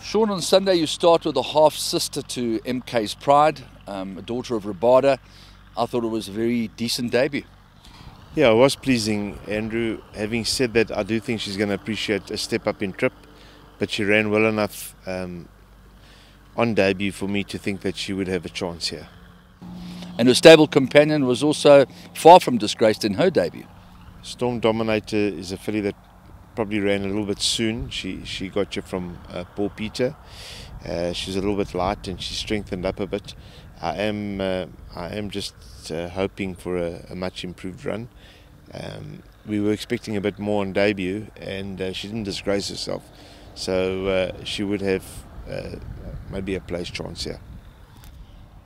Sean, on Sunday you start with a half-sister to MK's Pride, a daughter of Rabada. I thought it was a very decent debut. Yeah, it was pleasing, Andrew. Having said that, I do think she's going to appreciate a step up in trip, but she ran well enough on debut for me to think that she would have a chance here. And her stable companion was also far from disgraced in her debut. Storm Dominator is a filly that probably ran a little bit soon. She got you from Paul Peter. She's a little bit light and she strengthened up a bit. I am just hoping for a much improved run. We were expecting a bit more on debut, and she didn't disgrace herself, so she would have maybe a place chance here.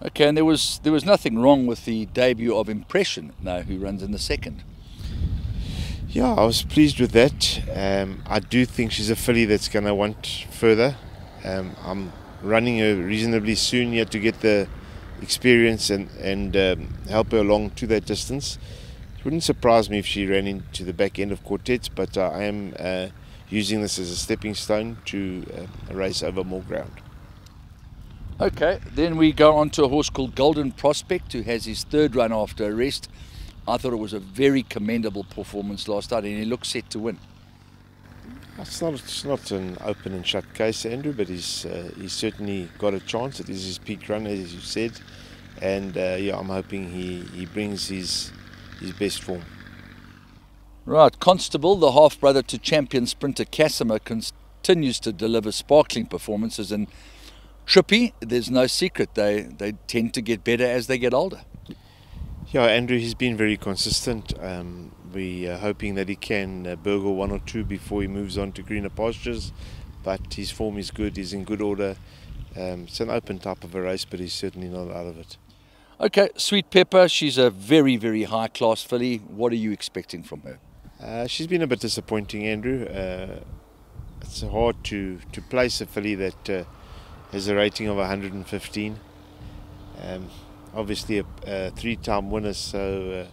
Okay, and there was nothing wrong with the debut of Impression now, who runs in the second. Yeah, I was pleased with that. I do think she's a filly that's going to want further. I'm running her reasonably soon yet to get the experience and help her along to that distance. It wouldn't surprise me if she ran into the back end of quartets, but I am using this as a stepping stone to a race over more ground. Okay, then we go on to a horse called Golden Prospect, who has his third run after a rest. I thought it was a very commendable performance last night, and he looks set to win. It's not an open and shut case, Andrew, but he's certainly got a chance. It is his peak run, as you said, and yeah, I'm hoping he brings his best form. Right, Constable, the half-brother to champion sprinter Casimir, continues to deliver sparkling performances, and Trippy, there's no secret, they tend to get better as they get older. Yeah, Andrew, he's been very consistent. We are hoping that he can burgle one or two before he moves on to greener pastures, but his form is good, he's in good order. It's an open type of a race, but he's certainly not out of it. Okay, Sweet Pepper, she's a very, very high-class filly. What are you expecting from her? She's been a bit disappointing, Andrew. It's hard to place a filly that has a rating of 115. Obviously a three-time winner, so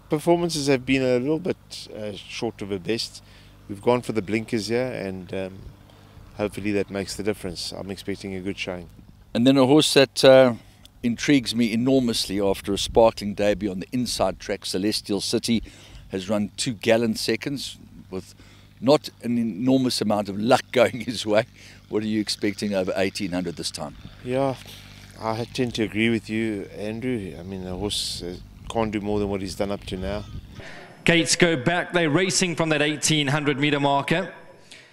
performances have been a little bit short of her best. We've gone for the blinkers here, and hopefully that makes the difference. I'm expecting a good showing. And then a horse that intrigues me enormously after a sparkling debut on the inside track, Celestial City, has run 2 gallant seconds with not an enormous amount of luck going his way. What are you expecting over 1800 this time? Yeah, I tend to agree with you, Andrew. I mean, the horse can't do more than what he's done up to now. Gates go back. They're racing from that 1800 metre marker.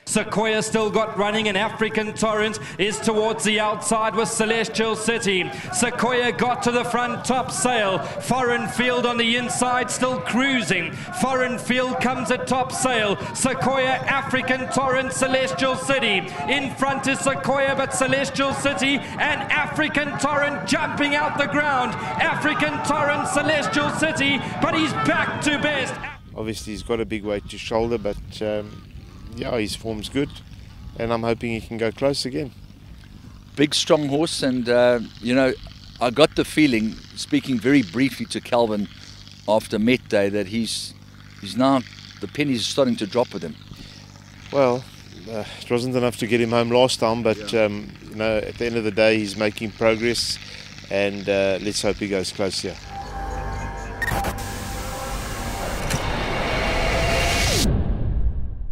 Sequoia still got running, and African Torrent is towards the outside with Celestial City. Sequoia got to the front, top sail. Foreign Field on the inside, still cruising. Foreign Field comes at top sail. Sequoia, African Torrent, Celestial City. In front is Sequoia, but Celestial City and African Torrent jumping out the ground. African Torrent, Celestial City, but he's back to best. Obviously he's got a big weight to shoulder, but yeah, his form's good, and I'm hoping he can go close again. Big, strong horse, and you know, I got the feeling, speaking very briefly to Calvin after Met Day, that he's now, the pennies are starting to drop with him. Well, it wasn't enough to get him home last time, but yeah. You know, at the end of the day, he's making progress, and let's hope he goes close here.